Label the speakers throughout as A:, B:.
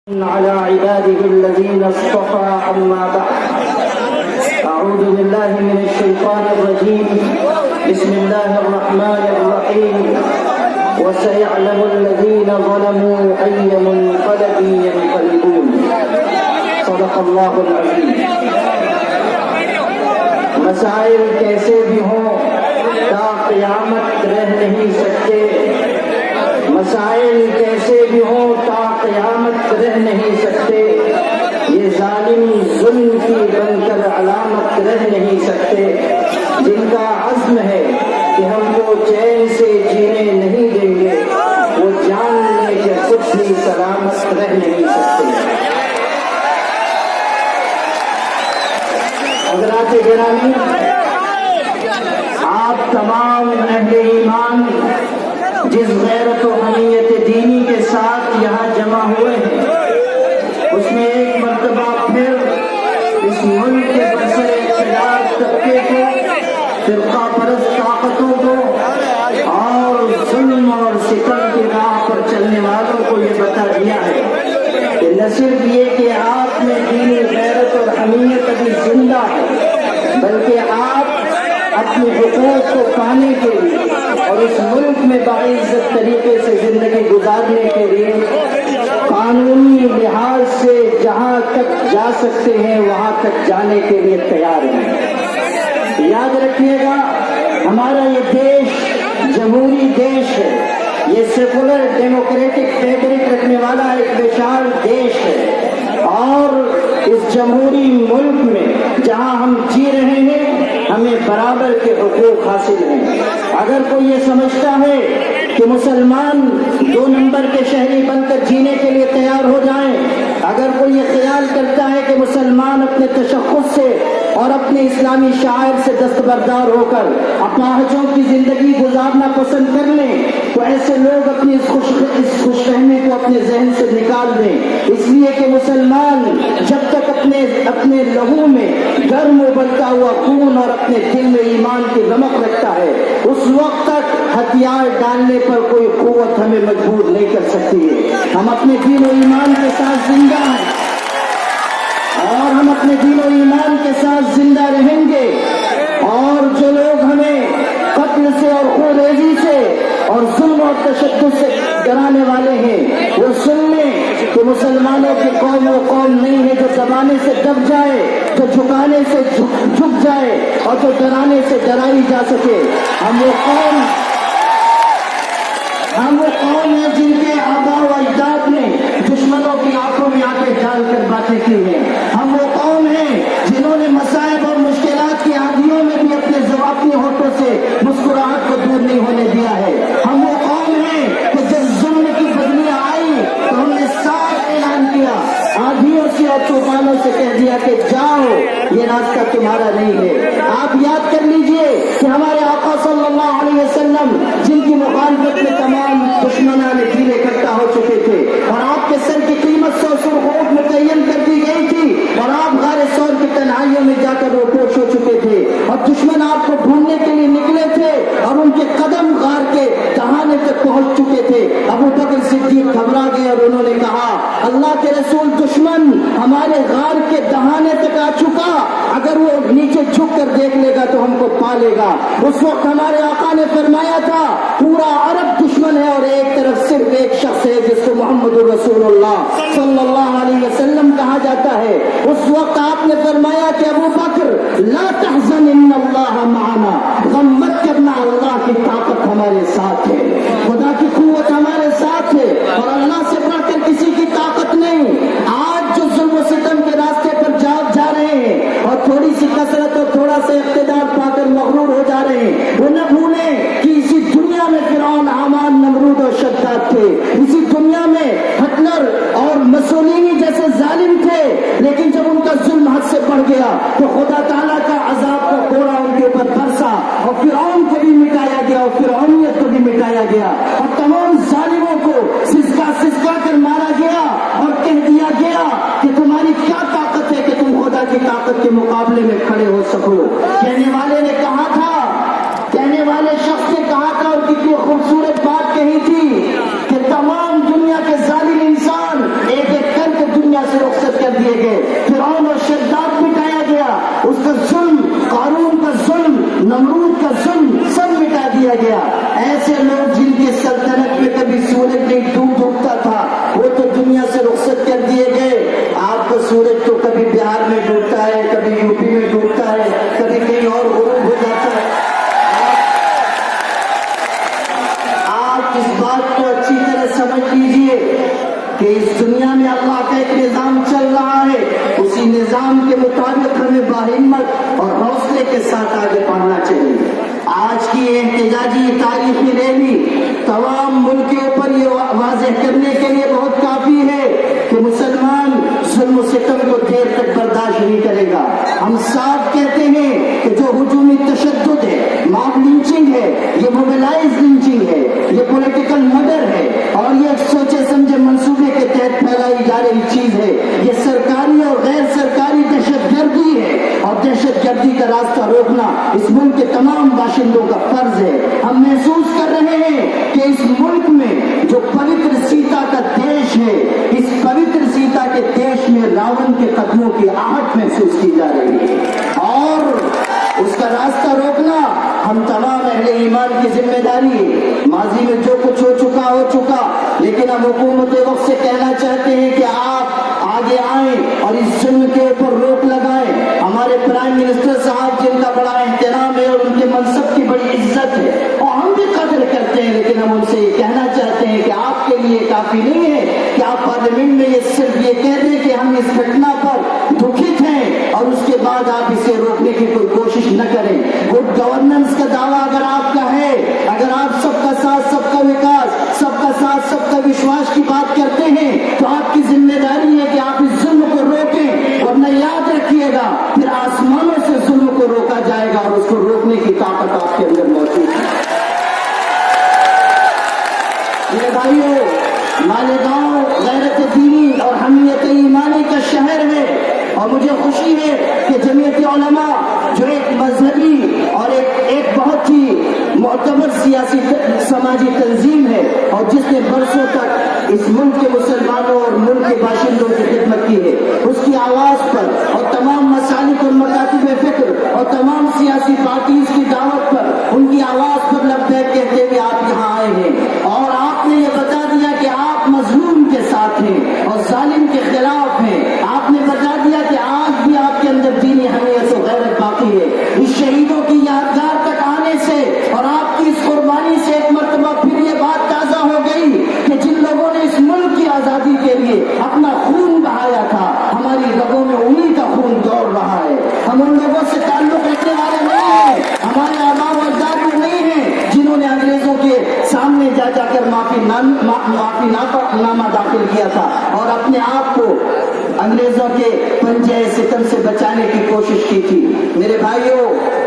A: على عباده الذين اصطفى أما بعد أعوذ بالله من الشيطان الرجيم بسم الله الرحمن الرحيم وسيعلم الذين ظلموا أي منقلب ينقلبون صدق الله العظيم. مسائل کیسے بھی ہوں تا قیامت رہ نہیں سکتے، مسائل کیسے بھی ہوں تا قیامت رہ نہیں سکتے، یہ ظالم ظلم کی بن کر علامت رہ نہیں سکتے، جن کا عزم ہے کہ ہم کو چین سے جینے نہیں دیں گے وہ جان لیں کہ کچھ بھی سلامت رہ نہیں سکتے۔ حضرات گرامی، آپ تمام اہل ایمان جس غیرت و حمیت دینی کے ساتھ یہاں جمع ہوئے ہیں، اس میں ایک مرتبہ پھر اس ملک کے برسر اختلاف طبقے کو، فرقہ پرست طاقتوں کو اور ظلم اور ستم کی راہ پر چلنے والوں کو یہ بتا دیا ہے کہ نہ صرف یہ کہ آپ میں دینی غیرت اور حمیت ابھی زندہ ہے، بلکہ آپ اپنے حقوق کو پانے کے لیے اور اس ملک میں باعزت طریقے سے زندگی گزارنے کے لیے قانونی لحاظ سے جہاں تک جا سکتے ہیں وہاں تک جانے کے لیے تیار ہیں۔ یاد رکھیے گا، ہمارا یہ دیش جمہوری دیش ہے، یہ سیکولر ڈیموکریٹک فیبرک رکھنے والا ایک وشال دیش ہے، اور اس جمہوری ملک میں جہاں ہم جی رہے ہیں ہمیں برابر کے حقوق حاصل ہیں۔ اگر کوئی یہ سمجھتا ہے کہ مسلمان 2 نمبر کے شہری بن کر جینے کے لیے تیار ہو جائیں، اگر کوئی یہ خیال کرتا ہے کہ مسلمان اپنے تشخص سے اور اپنے اسلامی شاعر سے دستبردار ہو کر اپاہجوں کی زندگی گزارنا پسند کر لیں، تو ایسے لوگ اپنی اس خوش فہمی کو اپنے ذہن سے نکال دیں، اس لیے کہ مسلمان جب تک اپنے لہو میں گرم ابلتا ہوا خون اور اپنے دل میں ایمان کی رمق رکھتا ہے، اس وقت تک ہتھیار ڈالنے پر کوئی قوت ہمیں مجبور نہیں کر سکتی ہے۔ ہم اپنے دین و ایمان کے ساتھ زندہ ہیں اور ہم اپنے دین و ایمان کے ساتھ زندہ رہیں گے، اور جو لوگ ہمیں قتل سے اور خون ریزی سے اور ظلم اور تشدد سے ڈرانے والے ہیں وہ سن لیں کہ مسلمانوں کی قوم وہ قوم نہیں ہے جو دبانے سے دب جائے، جو جھکانے سے جھک جائے اور جو ڈرانے سے ڈرائی جا سکے۔ ہم وہ قوم ہیں جن کے آباء و اجداد نے دشمنوں کی آنکھوں میں آنکھیں ڈال کر باتیں کی ہیں۔ ہم وہ قوم ہیں جنہوں نے مصائب اور مشکلات کی آندھیوں میں بھی اپنے ہونٹوں سے مسکراہٹ کو دور نہیں ہونے دیا ہے۔ ہم وہ قوم ہیں کہ جب ظلم کی بدلیاں آئی تو ہم نے صاف اعلان کیا، آندھیوں سے اور طوفانوں سے کہہ دیا کہ جاؤ، یہ راستہ تمہارا نہیں ہے۔ آپ یاد کر لیجئے کہ ہمارے آقا صلی اللہ علیہ وسلم جن کی مخالفت میں تمام دشمنان دل اکٹھا ہو چکے تھے اور آپ کے سر کی قیمت 100 سرخ متعین کر دی گئی تھی اور آپ غار ثور کی تنہائیوں میں جا کر روپوش ہو چکے تھے اور دشمن آپ کو ڈھونڈنے کے لیے نکلے تھے اور ان کے قدم غار کے دہانے تک پہنچ چکے تھے۔ ابو بکر صدیق گھبرا گئے اور انہوں نے کہا، اللہ کے رسول، دشمن ہمارے غار کے دہانے تک آ چکا، اگر وہ نیچے جھک کر دیکھ لے گا تو ہم کو پا لے گا۔ اس وقت ہمارے آقا نے فرمایا تھا پورا عرب دشمن ہے اور ایک طرف صرف ایک شخص ہے جس کو محمد رسول اللہ صلی اللہ علیہ وسلم کہا جاتا ہے۔ اس وقت آپ نے فرمایا کہ ابو بکر لا تحزن ان اللہ معنا، غم مت کرنا، اللہ کی طاقت ہمارے ساتھ ہے، خدا کی قوت ہمارے ساتھ ہے اور اللہ سے بڑھ کر کسی کی طاقت نہیں۔ آج جو ظلم و ستم کے راستے پر جا رہے ہیں اور تھوڑی سی کثرت اور تھوڑا سا اقتدار پا کر مغرور ہو جا رہے ہیں، وہ نہ بھولیں کہ اسی دنیا میں فرعون، حامان، نمرود اور شداد تھے، اسی دنیا میں ہٹلر اور مسولینی جیسے ظالم تھے، لیکن جب ان کا ظلم حد سے بڑھ گیا تو خدا تعالیٰ کا عذاب کا کوڑا ان کے اوپر برسا اور فرعون کو بھی مٹایا گیا اور فرعونیت کو بھی مٹایا گیا اور تمام ظالموں کو سسکا کر مارا گیا اور کہہ دیا گیا کہ تمہاری کیا طاقت ہے کہ تم خدا کی طاقت کے مقابلے میں کھڑے ہو سکو۔ کہنے والے نے کہا تھا، کہنے والے شخص نے کہا تھا اور کتنی خوبصورت بات کہی تھی کہ تمام دنیا کے ظالم انسان ایک ایک کر کے کی سلطنت میں کبھی سورج نہیں ڈوب اٹھتا تھا، وہ تو دنیا سے رخصت کر دیے گئے۔ آپ کا سورج تو کبھی بہار میں ڈوبتا ہے، کبھی یو پی میں ڈوبتا ہے، کبھی کہیں اور غروب ہو جاتا ہے۔ آپ اس بات کو اچھی طرح سمجھ لیجئے کہ اس دنیا میں اللہ کا ایک نظام چل رہا ہے، اسی نظام کے مطابق ہمیں باہمت اور حوصلے کے ساتھ آگے بڑھنا چاہیے۔ آج کی احتجاجی تاریخی ریلی تمام ملک کے اوپر یہ واضح کرنے کے لیے بہت کافی ہے کہ مسلمان ظلم و ستم کو دیر تک برداشت نہیں کرے گا۔ ہم صاف کہتے ہیں کہ جو ہجومی تشدد ہے، ماب لنچنگ ہے، یہ موبلائز لنچنگ ہے، یہ پولیٹیکل مرڈر ہے، اور یہ سوچے سمجھے منصوبے کے تحت پھیلائی جا رہی چیز ہے، یہ سرکاری اور غیر سرکاری دہشت گردی ہے، اور دہشت گردی کا راستہ روکنا اس ملک کے تمام باشندوں کا فرض ہے۔ ہم محسوس کر رہے ہیں کہ اس ملک میں جو پوتر سیتا کا دیش ہے، اس پوتر سیتا کے دیش میں راون کے قدموں کی آہٹ محسوس کی جا رہی ہے، اور اس کا راستہ روکنا ہم تمام اہل ایمان کی ذمہ داری ہے۔ ماضی میں جو کچھ ہو چکا، لیکن ہم حکومت وقت سے کہنا چاہتے ہیں کہ آپ آگے آئیں اور اس ظلم کے اوپر روک لگائیں۔ ہمارے پرائم منسٹر صاحب جن کا بڑا احترام ہے اور ان کے منصب کی بڑی عزت ہے اور ہم بھی قدر کرتے ہیں، لیکن ہم ان سے یہ کہنا چاہتے ہیں کہ آپ کے لیے کافی نہیں ہے کہ آپ پارلیمنٹ میں یہ صرف یہ کہہ دیں کہ ہم اس گھٹنا پر دکھت ہیں اور اس کے بعد آپ اسے روکنے کی کوئی کوشش نہ کریں۔ گڈ گورننس کا دعویٰ اگر آپ کا ہے، اگر آپ سب کا ساتھ، سب کا وکاس، سب کا ساتھ، سب کا وشواس کی بات کرتے ہیں، تو آپ کی ذمہ داری ہے کہ آپ اس ظلم کو روکیں، ورنہ یاد رکھیے گا پھر آسمانوں سے ظلم کو روکا جائے گا اور اس کو روکنے کی طاقت آپ کے اندر موجود ہے۔ میرے بھائیوں، مالیگاؤں غیرت دینی اور حمیت ایمانی کا شہر ہے، اور مجھے خوشی ہے کہ جمعیت علماء جو ایک مذہبی اور ایک بہت ہی معتبر سیاسی سماجی تنظیم ہے، اور جس نے برسوں تک اس ملک کے مسلمانوں اور ملک کے باشندوں کی خدمت کی ہے، اس کی آواز پر اور تمام مسالک اور مکاتب فکر اور تمام سیاسی پارٹیز کی دعوت پر، ان کی آواز پر لبیک کہتے ہوئے آپ یہاں آئے ہیں، اور آپ نے یہ بتا دیا کہ آپ مظلوم کے ساتھ ہیں اور ظالم کے خلاف ہیں۔ آپ نے بتا دیا کہ آج بھی آپ کے اندر دینی حمیت و غیرت باقی ہے۔ اس شہیدوں کی یادگار تک آنے سے اور آپ کی اس قربانی سے ایک مرتبہ پھر یہ بات تازہ ہو گئی کہ جن لوگوں نے اس ملک کی آزادی کے لیے اپنا خون بہایا تھا، ہماری رگوں میں انہی کا خون دوڑ رہا ہے۔ ہم ان لوگوں سے تعلق رکھنے والے نہیں ہیں، ہمارے آباء و اجداد میں نہیں ہیں جنہوں نے انگریزوں کے سامنے جا کر معافی نامہ داخل کیا تھا اور اپنے آپ کو انگریزوں کے پنجے ستم سے بچانے کی کوشش کی تھی۔ میرے بھائیوں،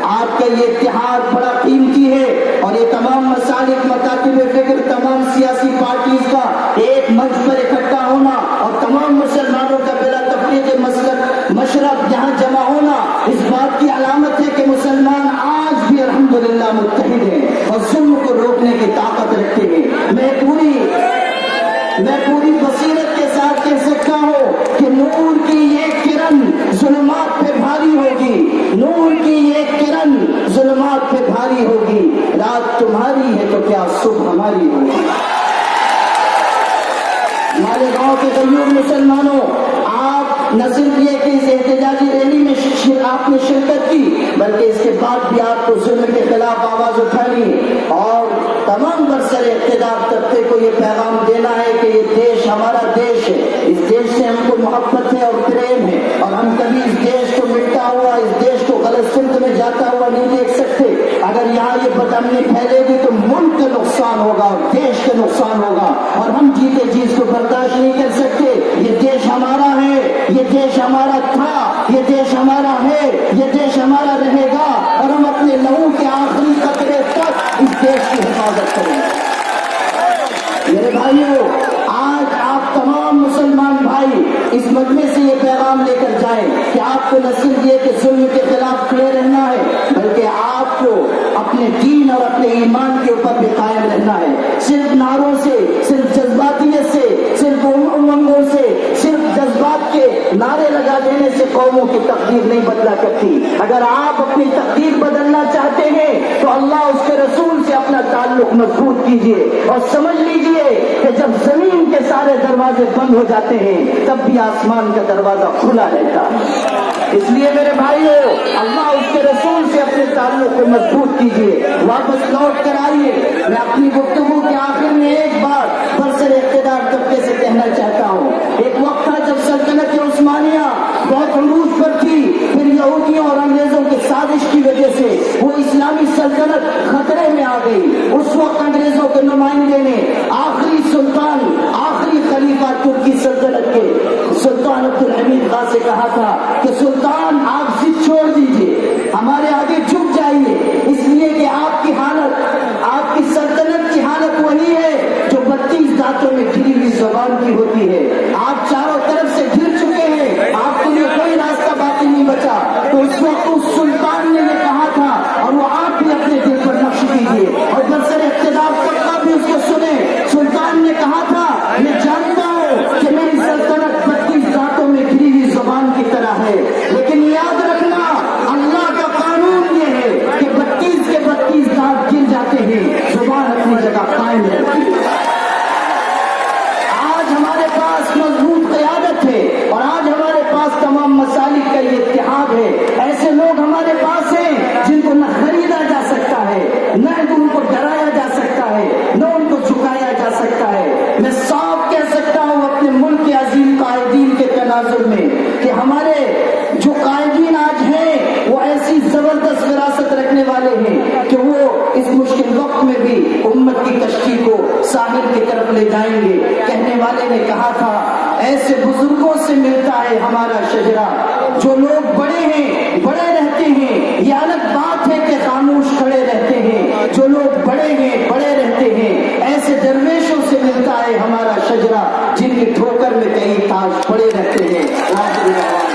A: آپ کا یہ اتحاد بڑا قیمتی ہے، اور یہ تمام مسالک، مکاتب فکر، تمام سیاسی پارٹیز کا ایک منچ پر اکٹھا ہونا اور تمام مسلمانوں کا بلا تفریق مشرب یہاں جمع ہونا اس بات کی علامت ہے کہ مسلمان آج بھی الحمدللہ متحد ہیں اور ظلم کو روکنے کی طاقت رکھتے ہیں۔ میں پوری بصیرت کے ساتھ کہہ سکتا ہوں کہ نور کی یہ کرن ظلمات پہ بھاری ہوگی، نور کی یہ کرن ظلمات پہ بھاری ہوگی، رات تمہاری ہے تو کیا صبح ہماری ہوگی۔ مالیگاؤں کے غیور مسلمانوں، آپ نہ صرف یہ کہ اس احتجاجی ریلی میں آپ نے شرکت کی، بلکہ اس کے بعد بھی آپ کو ظلم کے خلاف آواز اٹھانی اور تمام برسر اقتدار طبقے کو یہ پیغام دینا ہے کہ یہ دیش ہمارا دیش ہے، اس دیش سے ہم کو محبت ہے اور پریم ہے، اور ہم کبھی اس دیش کو مٹتا ہوا، اس دیش کو غلط سمت میں جاتا ہوا نہیں دیکھ سکتے۔ اگر یہاں یہ بدامنی پھیلے گی تو ملک کا نقصان ہوگا اور دیش کا نقصان ہوگا، اور ہم جیتے جی اس کو برداشت نہیں کر سکتے۔ یہ دیش ہمارا ہے، یہ دیش ہمارا تھا، یہ دیش ہمارا ہے، یہ دیش ہمارا رہے گا، اور ہم اپنے لہو کے آخری قطرے تک اس دیش کی حفاظت کریں گے۔ میرے بھائیوں، آج آپ تمام مسلمان بھائی اس مجمع سے یہ پیغام لے کر جائیں کہ آپ کو نہ صرف یہ کہ ظلم کے خلاف کھڑے رہنا ہے، بلکہ آپ کو اپنے دین اور اپنے ایمان کے اوپر بھی قائم رہنا ہے۔ صرف نعروں سے، صرف جذباتیت سے، صرف امنگوں سے، صرف جذبات کے نعرے لگا دینے سے قوموں کی تقدیر نہیں بدلا کرتی۔ اگر آپ اپنی تقدیر بدلنا چاہتے ہیں تو اللہ اس کے رسول سے اپنا تعلق مضبوط کیجیے اور سمجھ لیجیے کہ جب زمین کے سارے دروازے بند ہو جاتے ہیں تب بھی آسمان کا دروازہ کھلا رہتا ہے۔ اس لیے میرے بھائیو، اللہ اس کے رسول سے اپنے تعلق کو مضبوط کیجیے، واپس لوٹ کر آئیے۔ میں اپنی گفتگو کے آخر میں ایک بات برسر اقتدار طبقے سے کہنا چاہتا ہوں۔ ایک وقت تھا جب سلطنت عثمانیہ بہت عروج پر تھی، پھر یہودیوں اور انگریزوں کی سازش کی وجہ سے وہ اسلامی سلطنت خطرے میں آ گئی۔ اس وقت انگریزوں کے نمائندے نے آخری سلطان، آخری خلیفہ ترکی سلطنت کے سلطان عبدالحمید خان سے کہا تھا کہ سلطان آپ ضد چھوڑ دیجئے، ہمارے آگے جھک جائیے، اس لیے کہ آپ کی حالت، آپ کی سلطنت کی حالت وہی ہے جو 32 دانتوں میں گری ہوئی زبان کی ہوتی ہے۔ آپ چاروں طرف سے گر چکے ہیں، آپ کے لیے کوئی راستہ باقی نہیں بچا۔ تو اس وقت اس سلطان نے یہ کہا تھا اور وہ آپ بھی اپنے دل پر نقش کیجیے اور برسر اقتدار طبقہ بھی اس کو سنے۔ سلطان نے کہا تھا میں جانتا ہوں کہ میری سلطنت 32 دانتوں میں گری ہوئی زبان کی طرح ہے، لیکن یاد رکھنا اللہ کا قانون یہ ہے کہ 32 کے 32 دانت گر جاتے ہیں، زبان اپنی جگہ قائم رہتی ہے۔ آج ہمارے پاس مضبوط قیادت ہے اور آج ہمارے پاس تمام مسالک کا یہ اتحاد ہے۔ ایسے لوگ ہمارے پاس ہیں جن کو نہ خریدا جا سکتا ہے، نہ ان کو ڈرایا جا سکتا ہے، نہ ان کو جھکایا جا سکتا ہے۔ میں صاف کہہ سکتا ہوں اپنے ملک کے عظیم قائدین کے تناظر میں کہ ہمارے جو قائدین آج ہیں وہ ایسی زبردست وراثت رکھنے والے ہیں کہ وہ اس مشکل وقت میں بھی امت کی کشتی کو ساحل کی طرف لے جائیں گے۔ کہنے والے نے کہا تھا ایسے بزرگوں سے ملتا ہے ہمارا شجرا، جو لوگ بڑے ہیں بڑے رہتے ہیں، یہ الگ بات ہے کہ خاموش کھڑے رہتے ہیں، جو لوگ بڑے ہیں بڑے رہتے ہیں۔ ایسے درویشوں سے ملتا ہے ہمارا شجرا جن کی ٹھوکر میں کئی تاج پڑے رہتے ہیں۔